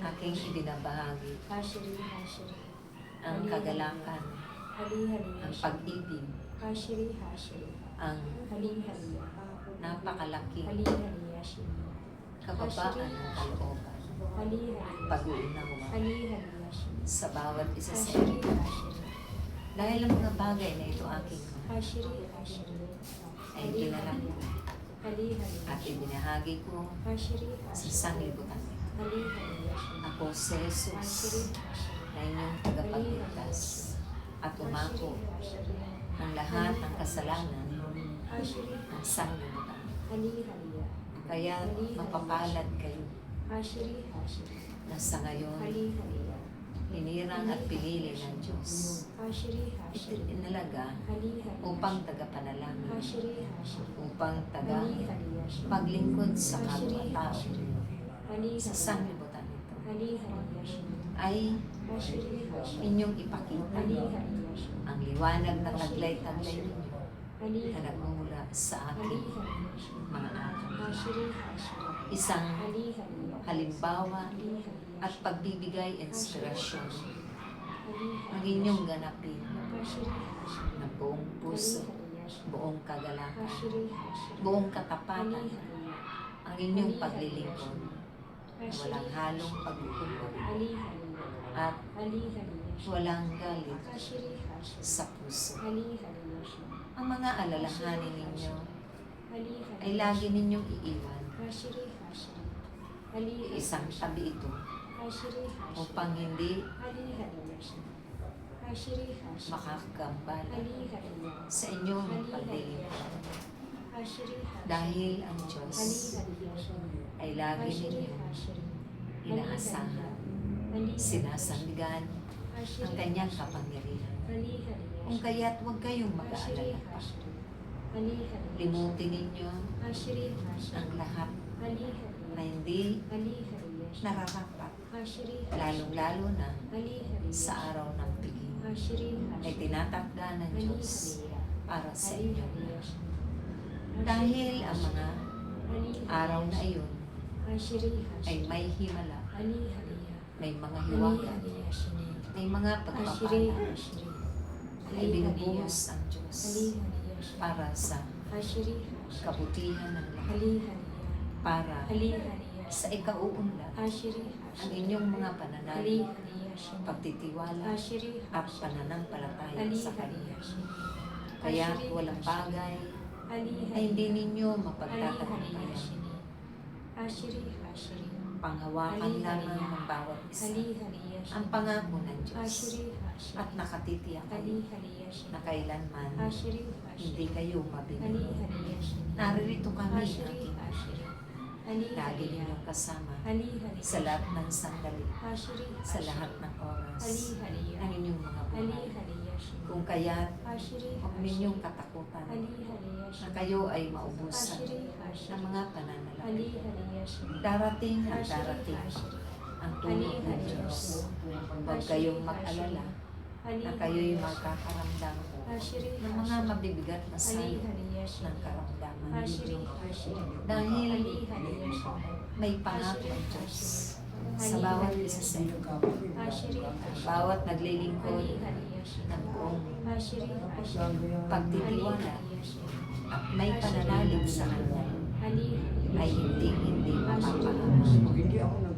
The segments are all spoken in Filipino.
aking ibinabahagi Hashiri Hashiri ang kagalakan, Hali Hali ang pag-ibig, Hashiri Hashiri ang Hali Hali napakalaking Hali Hali Hashiri kababaan ng kalooban, Hali Hali pag-uunawa Hali Hali Hashiri sa bawat isa sa Hashiri inyo. Hashiri Dahil ang mga bagay na ito aking Hashiri Hashiri ay dinala ko Hali Hali at ibinahagi ko Hashiri sa Hashiri sanglibutan. Hali Hali Hashiri Ako si Jesus Hashiri Hashiri na inyong tagapagligtas at umako ng lahat ng kasalanan Hashiri ng sanglibutan. Hali Hali Kaya mapapalad kayo Hashiri Hashiri na sa ngayon Hali Hali hinirang at pinili ng Diyos. Hashiri Ito Hashiri inalaga Hali Hali upang tagapanalangin, Hashiri Hashiri upang taga Hali Hali Hashiri paglingkod sa Hashiri kapwa-tao Hashiri Hali sa Hali sanglibutan ito Hali Hali Hashiri ay Hashiri Hashiri inyong ipakita Hali Hali Hashiri ang liwanag na taglay-taglay ninyo Hali na nagmumula sa Hali aking Hali Hashiri mga anak. Hashiri Hashiri Isang Hali Hali halimbawa Hali Hali at pagbibigay inspirasyon Hali ang inyong ganapin Hashiri Hashiri ng buong puso, buong kagalakan, Hashiri Hashiri buong Hali katapatan, Hali ang inyong paglilingkod na walang halong pagkukulong Hali Hali at Hali Hali walang galit Hashiri Hashiri sa puso. Hali Hali Hashiri Ang mga alalahanin ninyo Hali Hali ay lagi ninyong iiwan. Hashiri Hashiri Hali Hali Isang tabi ito Hashiri Hashiri upang hindi Hali Hali Hashiri Hashiri Hashiri makakagambala Hali Hali sa inyong Hali Hali paglilingkod. Hashiri Hashiri Dahil ang Hali Diyos Hali Hashiri ay lagi Hashiri ninyong Hashiri inaasahan, sinasandigan ang kanyang kapangyarihan. Kung kaya't huwag kayong mag-aalala pa. Limutin ninyo ang lahat na hindi nararapat, lalong-lalo na sa araw ng piging ay tinatakda ng Diyos para sa inyo. Dahil ang mga araw na iyon ay may himala, may mga hiwaga, may mga pagpapala, ay binubuhos ang Diyos para sa kabutihan ng lahat, para sa ikauunlad ang inyong mga pananalig, pagtitiwala at pananampalataya sa Kanya. Kaya walang bagay ay hindi ninyo mapagtatagumpayan. Panghawakan lamang ng bawat isa ang pangako ng Diyos at nakatitiyak kayo na kailanman hindi kayo mabingi. Naririto kami aking lagi ninyong kasama sa lahat ng sandali, sa lahat ng oras ng inyong mga buhay. Kung kaya't huwag ninyong katakutan na kayo ay maubusan ng mga pananalapi. Darating at darating ang tulong ng Diyos. Huwag kayong mag-alala na kayo'y magkakaramdam ng mga mabibigat na sayo ng karamdaman. Dahil may pangako ang Diyos sa bawat isa sa inyo. Bawat naglilingkod ng buong pagtitiwala at may pananalig sa Kanya ay hindi mapapahamak.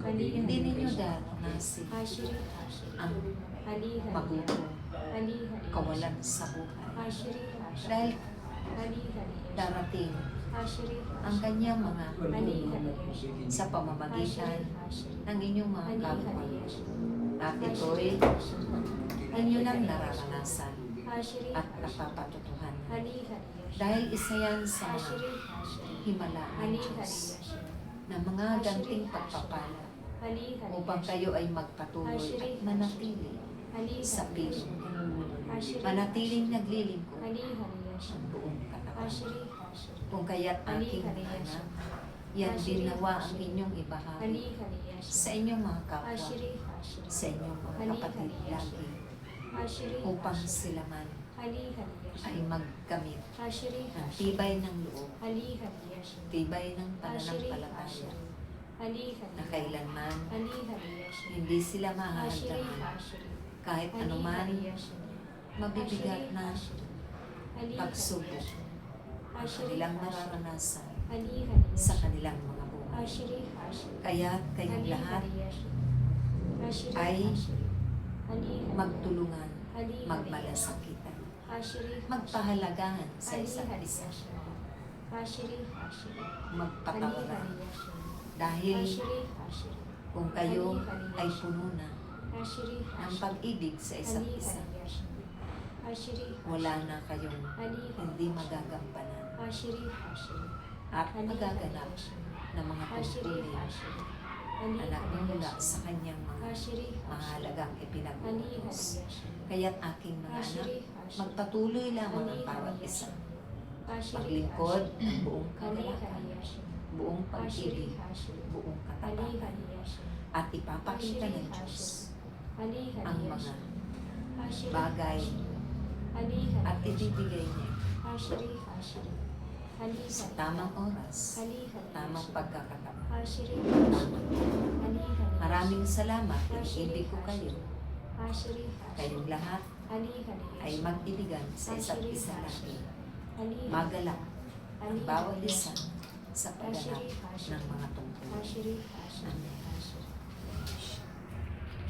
Hindi ninyo daranasin ang magugulo, kawalan sa buhay. Dahil darating ang kanyang mga tulong sa pamamagitan ng inyong mga kapwa. At ito'y inyo lang nararanasan at napapatutuhanan. Dahil isa yan sa mga himala ng Diyos na mga ganting pagpapala upang kayo ay magpatuloy at manatili sa piso. Manatiling naglilingkod ang buong katawan. Kung kaya't aking anak, yan din nawa ang inyong ibahagi sa inyong mga kapwa, sa inyong mga kapatid lagi, upang sila man ay magkamit ng tibay ng loob, tibay ng pananampalataya, na kailanman Hindi sila Ashri mahahagdanan Ashri. kahit Ali anuman Hari Ashri. mabibigat Ashri na Ashri. Ali pagsubok Hari Ashri. ang Ashri kanilang Ashri. mararanasan Ali Hari sa Ashri. kanilang mga buhay. Ashri Ashri. Kaya kayong Ali lahat Hari Ashri. Ashri ay Ashri. Ali Hari. magtulungan, Ali Hari. magmalasakitan, Ashri magpahalagahan sa Ali isa't Hari isa, Ashri. Ashri Ashri. Ali magpatawaran. Hari Ashri. Dahil Ashri Ashri. kung kayo ay puno na Ashri ng Ashri. pag-ibig sa isa't Ali isa, Hari Ashri. Ashri wala na kayong Ali hindi magagampanan Ashri Ashri. at Ali magaganap Ashri. na mga Ashri tungkulin Ashri. Ali na nagmumula Ashri. sa kanyang mga Ashri mahalagang Ali ipinag-utos. Ashri. Kaya't aking mga anak, Ashri Ashri. magpatuloy lamang ang bawat isa. Maglingkod ng buong kagalakan, buong pag-ibig, buong katapangan, at ipapakita ng Diyos ang mga bagay at ibibigay niya sa tamang oras, tamang pagkakataon, tamang Maraming salamat, inibig ko kayo. Kayong lahat ay mag-ibigan sa isa't isa natin. Magalak ang bawat isa sa pagganap ng mga tungkol. Amen.